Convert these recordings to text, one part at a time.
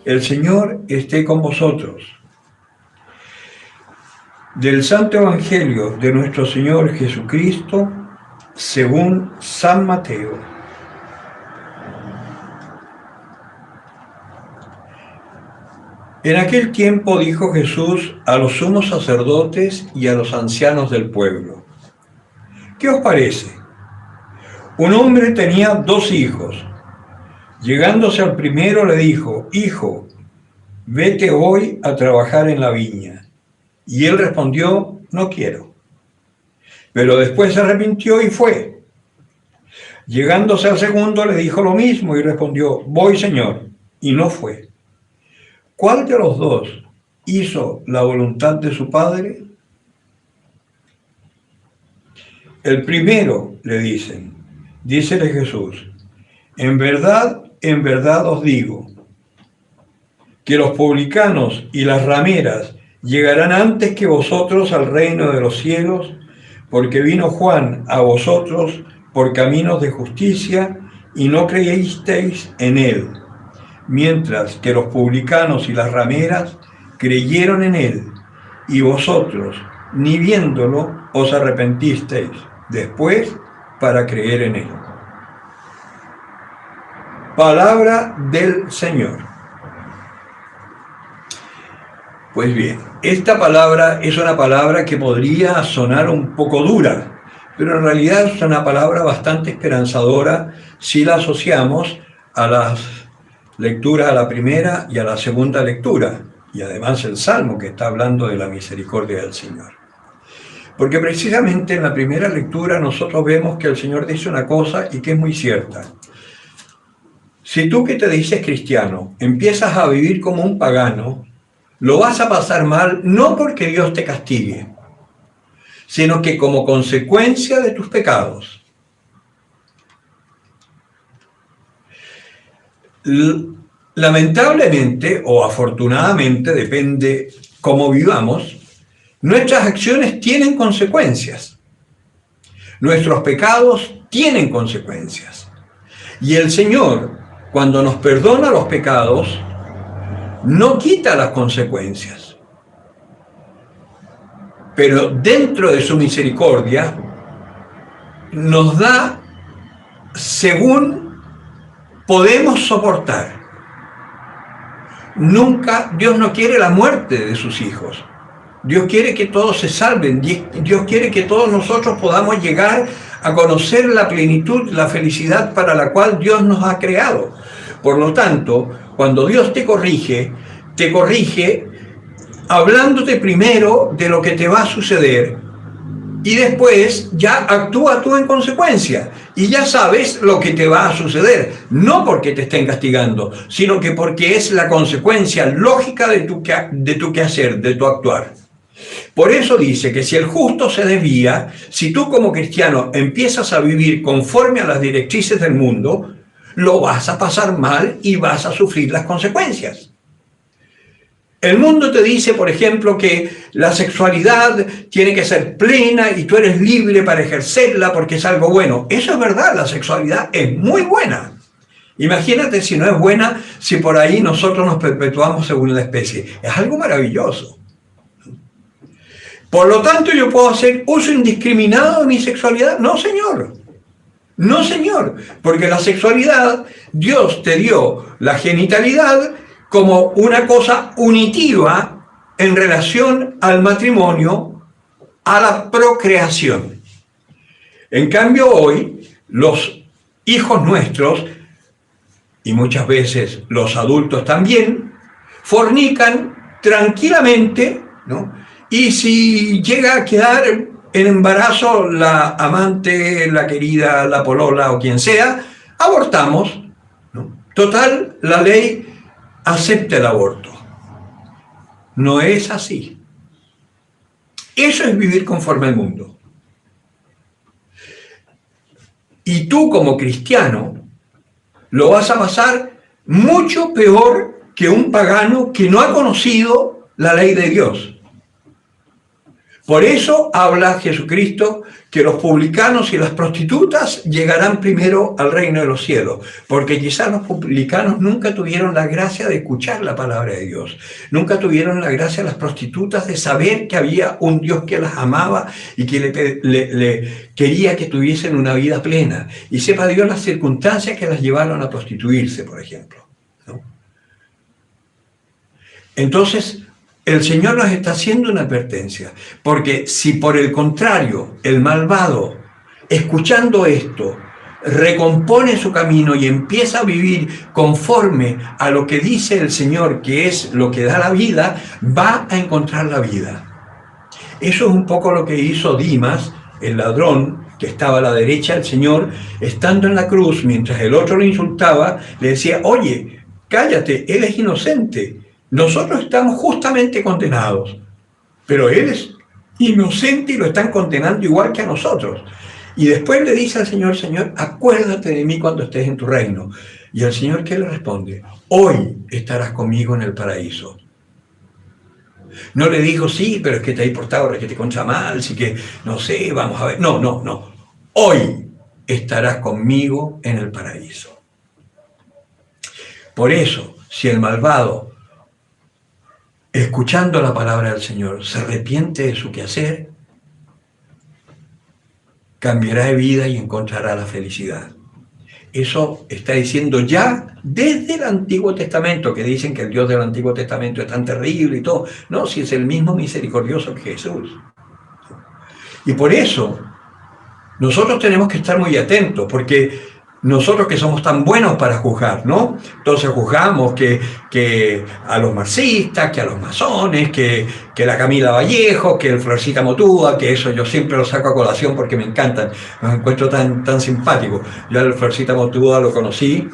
El Señor esté con vosotros. Del Santo Evangelio de nuestro Señor Jesucristo, según San Mateo. En aquel tiempo dijo Jesús a los sumos sacerdotes y a los ancianos del pueblo: ¿qué os parece? Un hombre tenía 2 hijos. Llegándose al primero le dijo: Hijo, vete hoy a trabajar en la viña. Y él respondió: no quiero. Pero después se arrepintió y fue. Llegándose al segundo le dijo lo mismo y respondió: voy, Señor. Y no fue. ¿Cuál de los 2 hizo la voluntad de su padre? El primero, le dicen. Dícele Jesús: en verdad os digo, que los publicanos y las rameras llegarán antes que vosotros al reino de los cielos, porque vino Juan a vosotros por caminos de justicia y no creísteis en él, mientras que los publicanos y las rameras creyeron en él, y vosotros, ni viéndolo, os arrepentisteis después para creer en él. Palabra del Señor. Pues bien, esta palabra es una palabra que podría sonar un poco dura, pero en realidad es una palabra bastante esperanzadora si la asociamos a las lecturas, a la primera y a la segunda lectura, y además el Salmo que está hablando de la misericordia del Señor. Porque precisamente en la primera lectura nosotros vemos que el Señor dice una cosa y que es muy cierta. Si tú que te dices cristiano empiezas a vivir como un pagano, lo vas a pasar mal no porque Dios te castigue, sino que como consecuencia de tus pecados. Lamentablemente o afortunadamente, depende cómo vivamos, nuestras acciones tienen consecuencias. Nuestros pecados tienen consecuencias. Y el Señor, cuando nos perdona los pecados, no quita las consecuencias. Pero dentro de su misericordia, nos da según podemos soportar. Nunca, Dios no quiere la muerte de sus hijos. Dios quiere que todos se salven. Dios quiere que todos nosotros podamos llegar a conocer la plenitud, la felicidad para la cual Dios nos ha creado. Por lo tanto, cuando Dios te corrige hablándote primero de lo que te va a suceder y después ya actúa tú en consecuencia y ya sabes lo que te va a suceder, no porque te estén castigando, sino que porque es la consecuencia lógica de tu quehacer, de tu actuar. Por eso dice que si el justo se desvía, si tú como cristiano empiezas a vivir conforme a las directrices del mundo, lo vas a pasar mal y vas a sufrir las consecuencias. El mundo te dice, por ejemplo, que la sexualidad tiene que ser plena y tú eres libre para ejercerla porque es algo bueno. Eso es verdad, la sexualidad es muy buena. Imagínate si no es buena, si por ahí nosotros nos perpetuamos según la especie. Es algo maravilloso. Por lo tanto, ¿yo puedo hacer uso indiscriminado de mi sexualidad? No, señor. No, señor. Porque la sexualidad, Dios te dio la genitalidad como una cosa unitiva en relación al matrimonio, a la procreación. En cambio, hoy, los hijos nuestros, y muchas veces los adultos también, fornican tranquilamente, ¿no? Y si llega a quedar en embarazo la amante, la querida, la polola o quien sea, abortamos, ¿no? Total, la ley acepta el aborto. No es así. Eso es vivir conforme al mundo. Y tú como cristiano lo vas a pasar mucho peor que un pagano que no ha conocido la ley de Dios. Por eso habla Jesucristo que los publicanos y las prostitutas llegarán primero al reino de los cielos, porque quizás los publicanos nunca tuvieron la gracia de escuchar la palabra de Dios, nunca tuvieron la gracia las prostitutas de saber que había un Dios que las amaba y que le quería que tuviesen una vida plena, y sepa Dios las circunstancias que las llevaron a prostituirse, por ejemplo, ¿no? Entonces, el Señor nos está haciendo una advertencia, porque si por el contrario el malvado, escuchando esto, recompone su camino y empieza a vivir conforme a lo que dice el Señor, que es lo que da la vida, va a encontrar la vida. Eso es un poco lo que hizo Dimas, el ladrón, que estaba a la derecha del Señor, estando en la cruz, mientras el otro le insultaba, le decía, oye, cállate, él es inocente. Nosotros estamos justamente condenados, pero él es inocente y lo están condenando igual que a nosotros. Y después le dice al Señor, Señor, acuérdate de mí cuando estés en tu reino. Y el Señor, ¿qué le responde? Hoy estarás conmigo en el paraíso. No le dijo, sí, pero es que te hay portado que te concha mal, sí que, no sé, vamos a ver. No, no, no. Hoy estarás conmigo en el paraíso. Por eso, si el malvado, escuchando la palabra del Señor, se arrepiente de su quehacer, cambiará de vida y encontrará la felicidad. Eso está diciendo ya desde el Antiguo Testamento, que dicen que el Dios del Antiguo Testamento es tan terrible y todo. No, si es el mismo misericordioso que Jesús. Y por eso nosotros tenemos que estar muy atentos, porque nosotros que somos tan buenos para juzgar, ¿no? Entonces juzgamos que a los marxistas, que a los masones, que la Camila Vallejo, que el Florcita Motúa, que eso yo siempre lo saco a colación porque me encantan, los encuentro tan simpáticos. Yo al Florcita Motúa lo conocí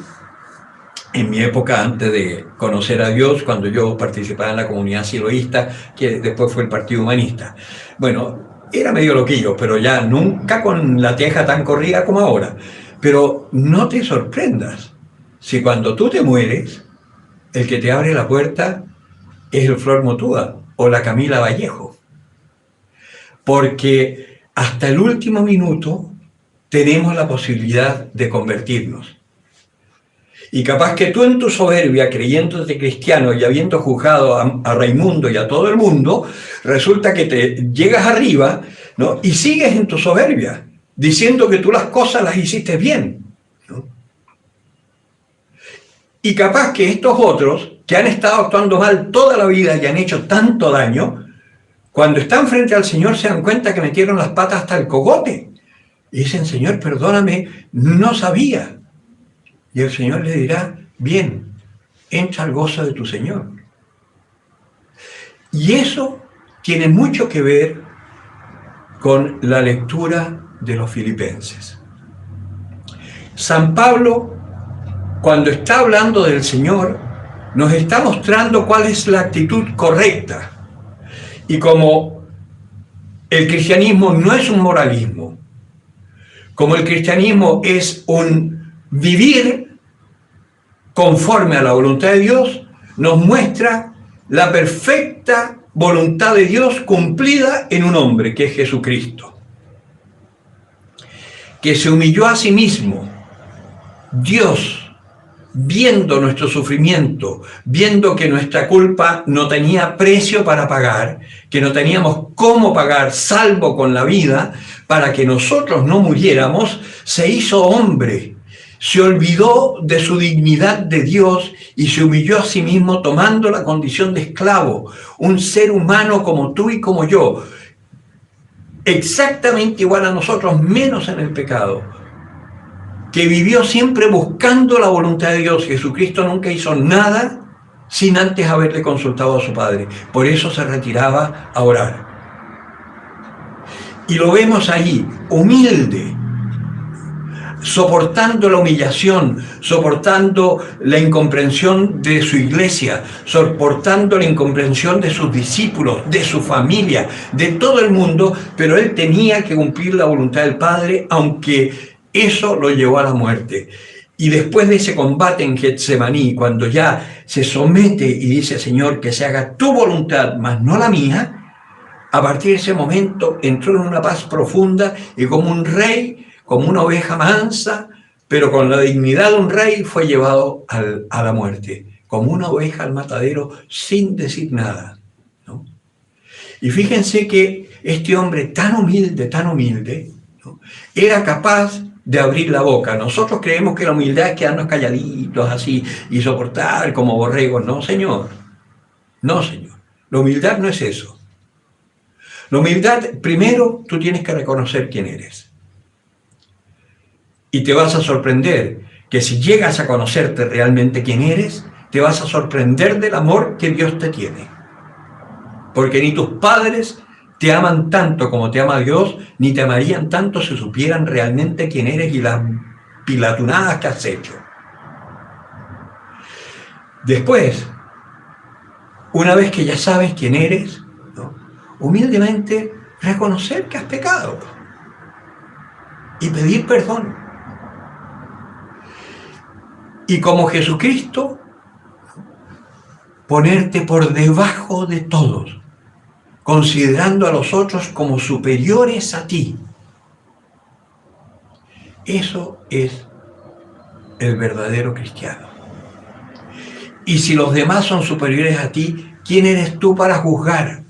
en mi época antes de conocer a Dios, cuando yo participaba en la comunidad siloísta, que después fue el Partido Humanista. Bueno, era medio loquillo, pero ya nunca con la teja tan corrida como ahora. Pero no te sorprendas si cuando tú te mueres, el que te abre la puerta es el Flor Motúa o la Camila Vallejo. Porque hasta el último minuto tenemos la posibilidad de convertirnos. Y capaz que tú en tu soberbia, creyéndote cristiano y habiendo juzgado a Raimundo y a todo el mundo, resulta que te llegas arriba, ¿no? Y sigues en tu soberbia, diciendo que tú las cosas las hiciste bien, ¿no? Y capaz que estos otros, que han estado actuando mal toda la vida y han hecho tanto daño, cuando están frente al Señor se dan cuenta que metieron las patas hasta el cogote. Y dicen, Señor, perdóname, no sabía. Y el Señor le dirá, bien, entra al gozo de tu Señor. Y eso tiene mucho que ver con la lectura de los Filipenses. San Pablo, cuando está hablando del Señor, nos está mostrando cuál es la actitud correcta. Y como el cristianismo no es un moralismo, como el cristianismo es un vivir conforme a la voluntad de Dios, nos muestra la perfecta voluntad de Dios cumplida en un hombre, que es Jesucristo, que se humilló a sí mismo. Dios, viendo nuestro sufrimiento, viendo que nuestra culpa no tenía precio para pagar, que no teníamos cómo pagar salvo con la vida, para que nosotros no muriéramos, se hizo hombre. Se olvidó de su dignidad de Dios y se humilló a sí mismo tomando la condición de esclavo, un ser humano como tú y como yo, exactamente igual a nosotros, menos en el pecado, que vivió siempre buscando la voluntad de Dios. Jesucristo nunca hizo nada sin antes haberle consultado a su Padre. Por eso se retiraba a orar. Y lo vemos ahí, humilde, soportando la humillación, soportando la incomprensión de su iglesia, soportando la incomprensión de sus discípulos, de su familia, de todo el mundo, pero él tenía que cumplir la voluntad del Padre, aunque eso lo llevó a la muerte. Y después de ese combate en Getsemaní, cuando ya se somete y dice, Señor, que se haga tu voluntad, mas no la mía, A partir de ese momento entró en una paz profunda y como un rey, como una oveja mansa, pero con la dignidad de un rey, fue llevado a la muerte, como una oveja al matadero sin decir nada, ¿no? Y fíjense que este hombre tan humilde, ¿no?, era capaz de abrir la boca. Nosotros creemos que la humildad es quedarnos calladitos así y soportar como borregos. No, señor. No, señor. La humildad no es eso. La humildad, primero, tú tienes que reconocer quién eres. Y te vas a sorprender que si llegas a conocerte realmente quién eres, te vas a sorprender del amor que Dios te tiene. Porque ni tus padres te aman tanto como te ama Dios, ni te amarían tanto si supieran realmente quién eres y las pilatunadas que has hecho. Después, una vez que ya sabes quién eres, ¿no?, humildemente reconocer que has pecado y pedir perdón. Y como Jesucristo, ponerte por debajo de todos, considerando a los otros como superiores a ti. Eso es el verdadero cristiano. Y si los demás son superiores a ti, ¿quién eres tú para juzgar?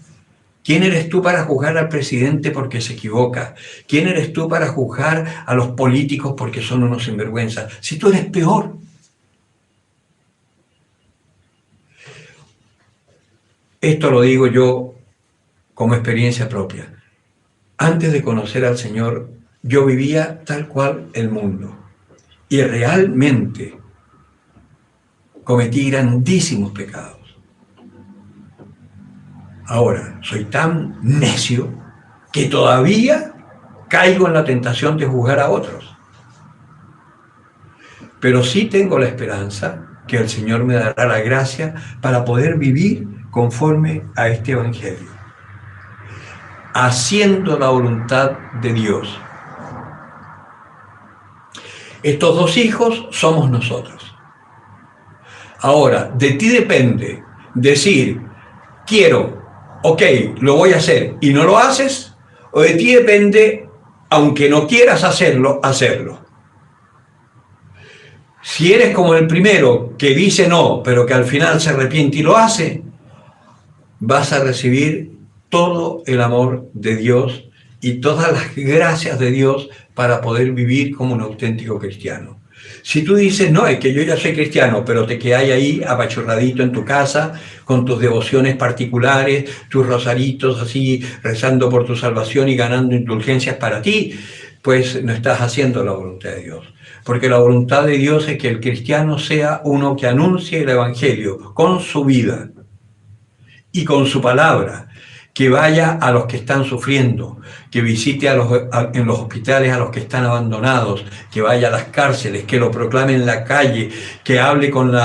¿Quién eres tú para juzgar al presidente porque se equivoca? ¿Quién eres tú para juzgar a los políticos porque son unos sinvergüenzas? Si tú eres peor. Esto lo digo yo como experiencia propia. Antes de conocer al Señor, yo vivía tal cual el mundo. Y realmente cometí grandísimos pecados. Ahora, soy tan necio que todavía caigo en la tentación de juzgar a otros. Pero sí tengo la esperanza que el Señor me dará la gracia para poder vivir conforme a este Evangelio, haciendo la voluntad de Dios. Estos dos hijos somos nosotros. Ahora, de ti depende decir, quiero, ok, lo voy a hacer, y no lo haces, o de ti depende, aunque no quieras hacerlo, hacerlo. Si eres como el primero que dice no, pero que al final se arrepiente y lo hace, vas a recibir todo el amor de Dios y todas las gracias de Dios para poder vivir como un auténtico cristiano. Si tú dices, no, es que yo ya soy cristiano, pero te quedas ahí apachurradito en tu casa, con tus devociones particulares, tus rosaritos así, rezando por tu salvación y ganando indulgencias para ti, pues no estás haciendo la voluntad de Dios. Porque la voluntad de Dios es que el cristiano sea uno que anuncie el Evangelio con su vida y con su palabra, que vaya a los que están sufriendo, que visite en los hospitales a los que están abandonados, que vaya a las cárceles, que lo proclame en la calle, que hable con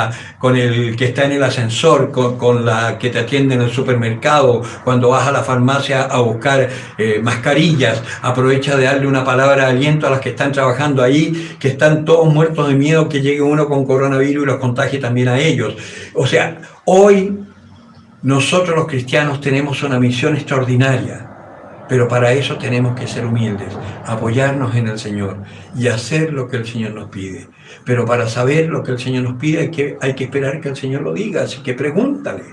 el que está en el ascensor, con la que te atiende en el supermercado, cuando vas a la farmacia a buscar mascarillas, aprovecha de darle una palabra de aliento a las que están trabajando ahí, que están todos muertos de miedo que llegue uno con coronavirus y los contagie también a ellos. O sea, hoy nosotros los cristianos tenemos una misión extraordinaria, pero para eso tenemos que ser humildes, apoyarnos en el Señor y hacer lo que el Señor nos pide. Pero para saber lo que el Señor nos pide hay que esperar que el Señor lo diga, así que pregúntale.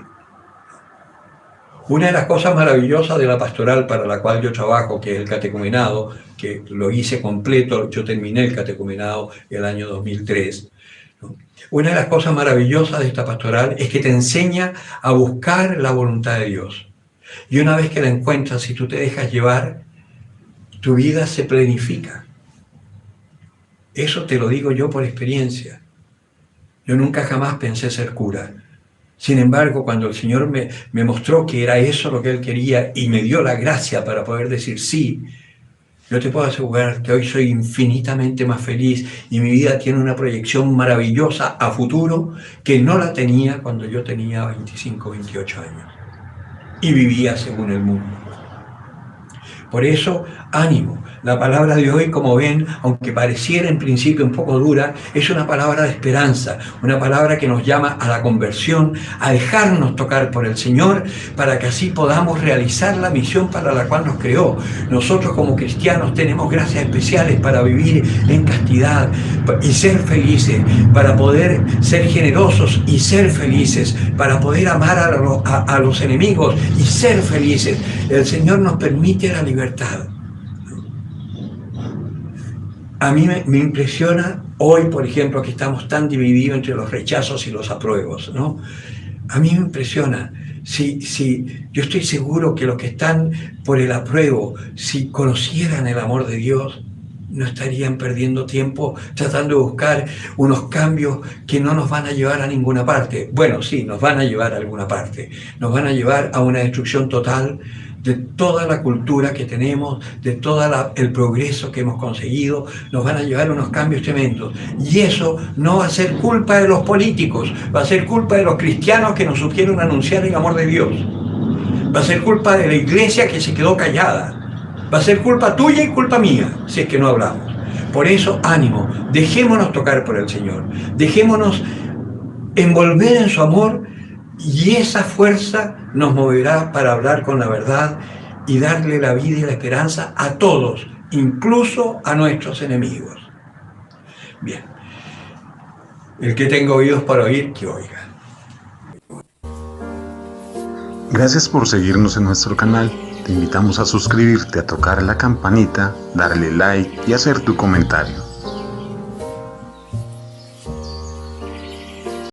Una de las cosas maravillosas de la pastoral para la cual yo trabajo, que es el catecumenado, que lo hice completo, yo terminé el catecumenado el año 2003, ¿no? Una de las cosas maravillosas de esta pastoral es que te enseña a buscar la voluntad de Dios. Y una vez que la encuentras, si tú te dejas llevar, tu vida se planifica. Eso te lo digo yo por experiencia. Yo nunca jamás pensé ser cura. Sin embargo, cuando el Señor me mostró que era eso lo que Él quería y me dio la gracia para poder decir sí, yo te puedo asegurar que hoy soy infinitamente más feliz y mi vida tiene una proyección maravillosa a futuro que no la tenía cuando yo tenía 25, 28 años y vivía según el mundo. Por eso, ánimo. La palabra de hoy, como ven, aunque pareciera en principio un poco dura, es una palabra de esperanza, una palabra que nos llama a la conversión, a dejarnos tocar por el Señor, para que así podamos realizar la misión para la cual nos creó. Nosotros como cristianos tenemos gracias especiales para vivir en castidad y ser felices, para poder ser generosos y ser felices, para poder amar a los enemigos y ser felices. El Señor nos permite la libertad. A mí me impresiona hoy, por ejemplo, que estamos tan divididos entre los rechazos y los apruebos, ¿no? A mí me impresiona. Yo estoy seguro que los que están por el apruebo, si conocieran el amor de Dios, no estarían perdiendo tiempo tratando de buscar unos cambios que no nos van a llevar a ninguna parte. Bueno, sí, nos van a llevar a alguna parte. Nos van a llevar a una destrucción total de toda la cultura que tenemos, de todo el progreso que hemos conseguido. Nos van a llevar a unos cambios tremendos. Y eso no va a ser culpa de los políticos, va a ser culpa de los cristianos que nos supieron anunciar el amor de Dios. Va a ser culpa de la iglesia que se quedó callada. Va a ser culpa tuya y culpa mía, si es que no hablamos. Por eso, ánimo, dejémonos tocar por el Señor, dejémonos envolver en su amor, y esa fuerza nos moverá para hablar con la verdad y darle la vida y la esperanza a todos, incluso a nuestros enemigos. Bien, el que tenga oídos para oír, que oiga. Gracias por seguirnos en nuestro canal. Te invitamos a suscribirte, a tocar la campanita, darle like y hacer tu comentario.